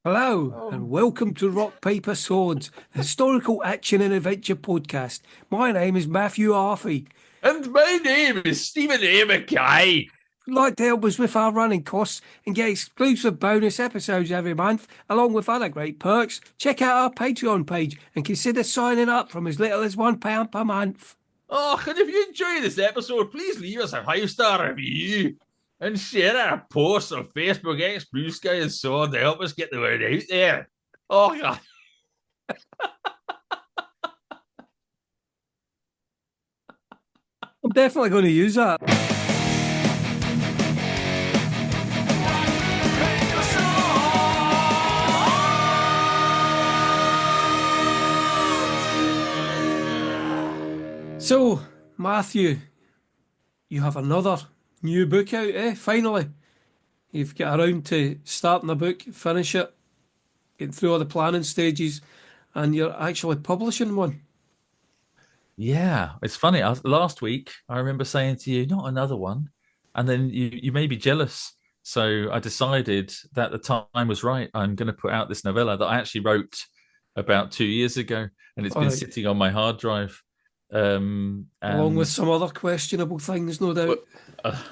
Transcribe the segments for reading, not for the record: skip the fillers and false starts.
Hello, and Oh, welcome to Rock, Paper, Swords, a historical action and adventure podcast. My name is Matthew Arfey. and my name is Stephen A. Mackay. If you'd like to help us with our running costs and get exclusive bonus episodes every month, along with other great perks, check out our Patreon page and consider signing up from as little as £1 per month. Oh, and if you enjoy this episode, please leave us a 5-star review and share our posts on Facebook, X, Blue Sky, and so on to help us get the word out there. Oh, God. I'm definitely going to use that. So, Matthew, you have another new book out, eh? Finally. You've got around to starting the book, finish it, getting through all the planning stages, and you're actually publishing one. Yeah, it's funny. Last week, I remember saying to you, not another one. And then you made me jealous. So I decided that the time was right. I'm going to put out this novella that I actually wrote about 2 years ago, and it's All been right, sitting on my hard drive. along with And some other questionable things, no doubt.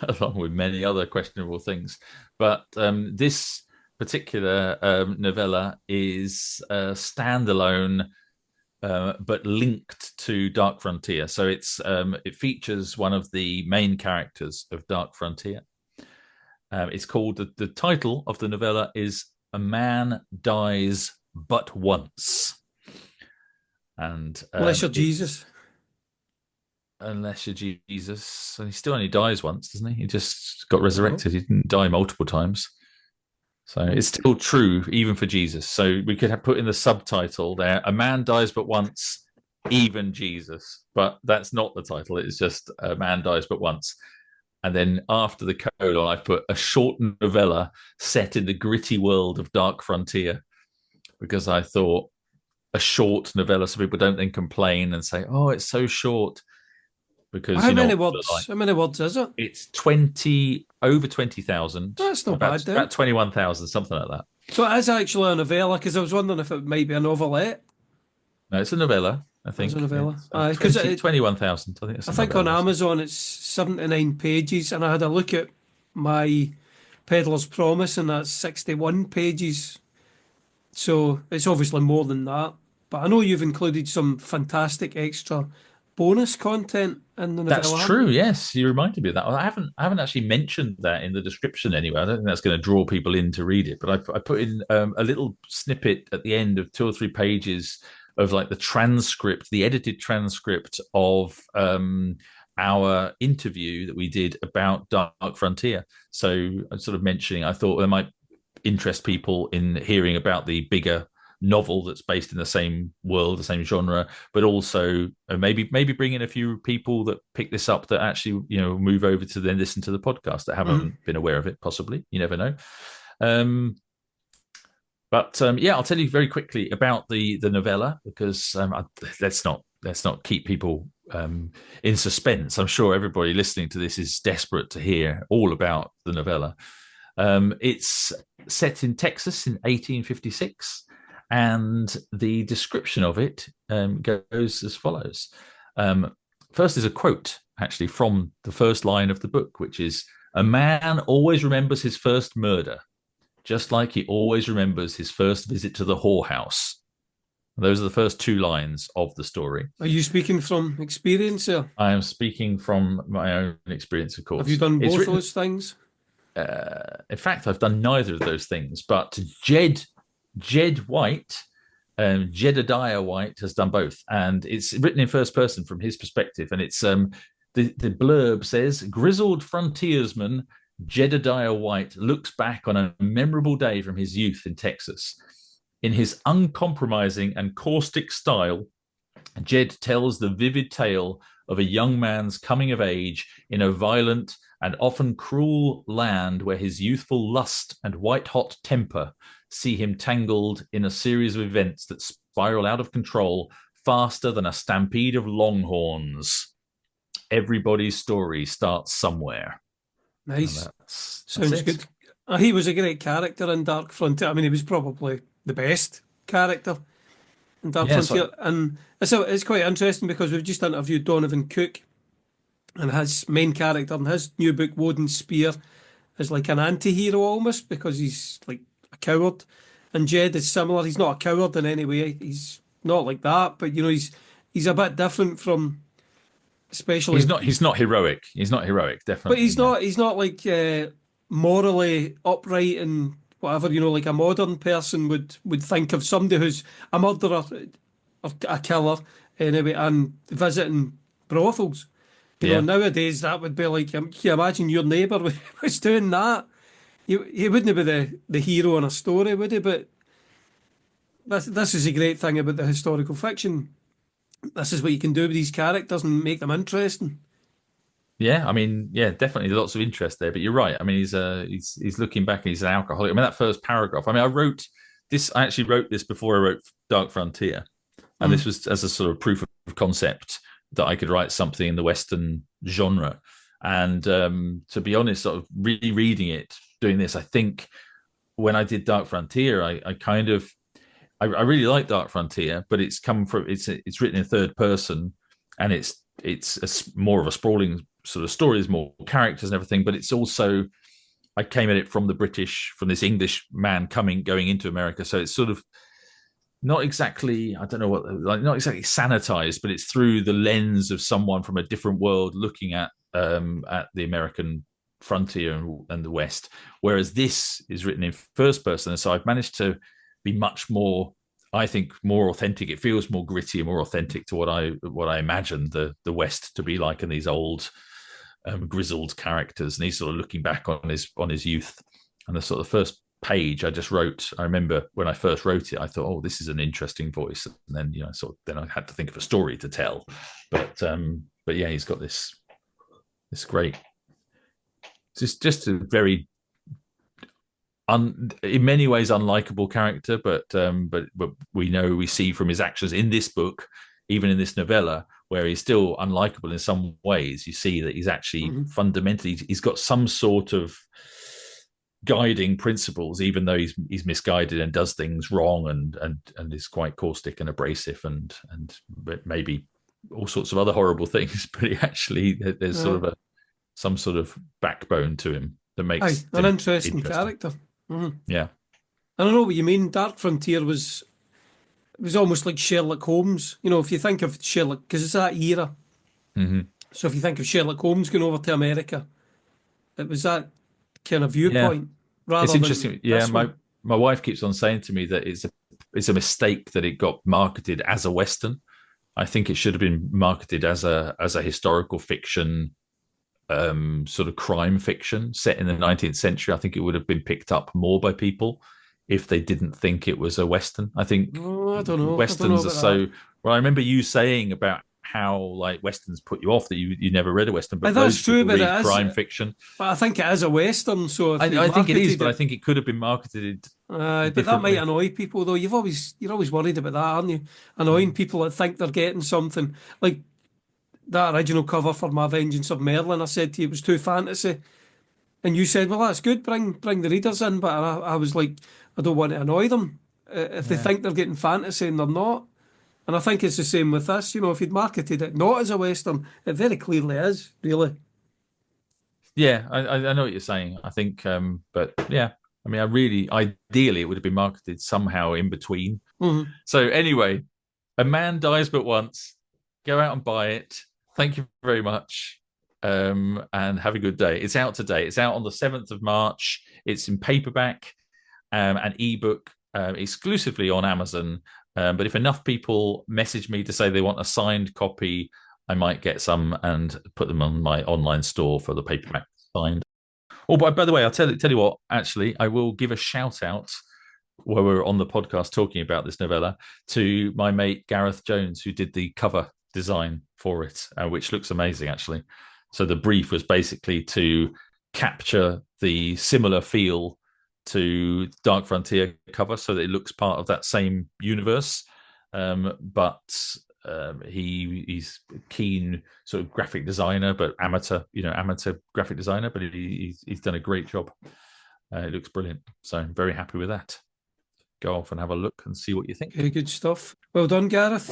along with many other questionable things. But this particular novella is a standalone but linked to Dark Frontier. So it features one of the main characters of Dark Frontier. It's called the title of the novella is "A Man Dies But Once," and Unless you're it's Jesus. unless you're Jesus, and he still only dies once, doesn't he? He just got Oh, resurrected. He didn't die multiple times. So it's still true even for Jesus. So we could have put in the subtitle there: "A man dies but once, even Jesus." But that's not the title. It's just "A man dies but once." And then after the colon, I put a short novella set in the gritty world of Dark Frontier because I thought a short novella so people don't then complain and say, "Oh, it's so short." Because how you know many what people are words? like. How many words is it? It's 20 over 20,000, That's not about bad then. 21,000, something like that. So it is actually a novella, because I was wondering if it might be a novelette. No, it's a novella. I It's a think novella. it's Because 20 21,000. I think it's I a think on novella. So. Amazon it's 79 pages, and I had a look at my Peddler's Promise, and that's 61 pages. So it's obviously more than that. But I know you've included some fantastic extra bonus content in the That's novella, haven't true. you? Yes, you reminded me of that. Well, I haven't actually mentioned that in the description anyway. I don't think that's going to draw people in to read it. But I put in a little snippet at the end of 2 or 3 pages of like the transcript, the edited transcript of our interview that we did about Dark Frontier. So I'm sort of mentioning, I thought there might interest people in hearing about the bigger novel that's based in the same world, the same genre, but also maybe bring in a few people that pick this up that actually move over to then listen to the podcast that Mm-hmm. haven't been aware of it. Possibly, you never know. Um, but yeah, I'll tell you very quickly about the novella because let's not keep people in suspense. I'm sure everybody listening to this is desperate to hear all about the novella. It's set in Texas in 1856, and the description of it goes as follows. Um, First is a quote, actually, from the first line of the book, which is, "A man always remembers his first murder, just like he always remembers his first visit to the whorehouse." Those are the first 2 lines of the story. Are you speaking from experience here? I am speaking from my own experience, of Have you course. done It's both written those things? in fact, I've done neither of those things, but Jed White, Jedediah White has done both, and it's written in first person from his perspective. And it's the blurb says, "Grizzled frontiersman Jedediah White looks back on a memorable day from his youth in Texas. In his uncompromising and caustic style, Jed tells the vivid tale of a young man's coming of age in a violent and often cruel land where his youthful lust and white hot temper see him tangled in a series of events that spiral out of control faster than a stampede of longhorns. Everybody's story starts somewhere." And Nice. that's Sounds it. good. He was a great character in Dark Frontier. I mean, he was probably the best character in Dark Yeah, so Frontier. And it's quite interesting because we've just interviewed Donovan Cook, and his main character in his new book, Woden's Spear, is like an anti-hero almost because he's like a coward. And Jed is similar. He's not a coward in any way. He's not like that, but he's a bit different from he's especially. not heroic. He's not heroic, But definitely. he's not like morally upright and whatever, like a modern person would think of somebody who's a murderer or a killer anyway and visiting brothels. Yeah. Nowadays that would be like, can you imagine your neighbour was doing that? He wouldn't be the hero in a story, would he? But this is a great thing about the historical fiction. This is what you can do with these characters and make them interesting. Yeah, I mean, yeah, definitely lots of interest there. But you're right. I mean, he's looking back and he's an alcoholic. I mean, that first paragraph. I mean, I wrote this. I actually wrote this before I wrote Dark Frontier, and this Mm. was as a sort of proof of concept that I could write something in the Western genre. And to be honest, sort of rereading it, doing this, I think when I did Dark Frontier, I kind of I really like Dark Frontier, but it's written in third person, and it's more of a sprawling sort of story. There's more characters and everything, but it's also I came at it from this English man going into America, so it's sort of not exactly I don't know what like not exactly sanitized, but it's through the lens of someone from a different world looking at the American frontier and the West. Whereas this is written in first person, and so I've managed to be much more, I think, more authentic. It feels more gritty and more authentic to what I imagined the West to be like in these old grizzled characters, and he's sort of looking back on his youth. And the sort of first page I just wrote, I remember when I first wrote it, I thought, oh, this is an interesting voice, and then then I had to think of a story to tell. But yeah, he's got this great, just a very in many ways unlikable character, but we see from his actions in this book, even in this novella, where he's still unlikable in some ways. You see that he's actually Mhm. fundamentally he's got some sort of guiding principles, even though he's misguided and does things wrong and is quite caustic and abrasive and but maybe all sorts of other horrible things. But he actually there's sort Uh, of some sort of backbone to him that Aye, makes an him interesting interesting. character. Mhm. Yeah. I don't know what you mean. Dark Frontier was almost like Sherlock Holmes. If you think of Sherlock, because it's that era. Hmm. So if you think of Sherlock Holmes going over to America, it was that kind of Yeah. viewpoint It's rather than interesting. Yeah, this one. my wife keeps on saying to me that it's a mistake that it got marketed as a western. I think it should have been marketed as a historical fiction, sort of crime fiction set in the 19th century. I think it would have been picked up more by people if they didn't think it was a western. I think Oh, I don't know. I don't know westerns are about so. Well, I remember you saying about how like westerns put you off that you never read a western, that. but That's loads of true, people but read it is. crime fiction. But I think it is a western. So if you I think it is, marketed but I it, think it could have been marketed but that might differently. annoy people though. You're always worried about that, aren't you? Annoying people that think they're getting something like that original cover for My Vengeance of Merlin. I said to you it was too fantasy, and you said, "Well, that's good. Bring the readers in." But I was like, I don't want to annoy them if they Yeah. think they're getting fantasy and they're not. And I think it's the same with this. If you'd marketed it not as a western, it very clearly is. Really. Yeah, I know what you're saying. I think, but yeah, I mean, ideally, it would have been marketed somehow in between. Hmm. So anyway, A Man Dies But Once. Go out and buy it. Thank you very much, and have a good day. It's out today. It's out on the 7th of March. It's in paperback, and ebook, exclusively on Amazon. But if enough people message me to say they want a signed copy, I might get some and put them on my online store for the paperback signed. Oh, by the way, I'll tell you what. Actually, I will give a shout out while we're on the podcast talking about this novella to my mate Gareth Jones, who did the cover design for it, which looks amazing actually. So the brief was basically to capture the similar feel to Dark Frontier cover, so that it looks part of that same universe. But he's a keen sort of graphic designer, but amateur graphic designer. But he's done a great job. It looks brilliant. So I'm very happy with that. Go off and have a look and see what you think. Okay, good stuff. Well done, Gareth.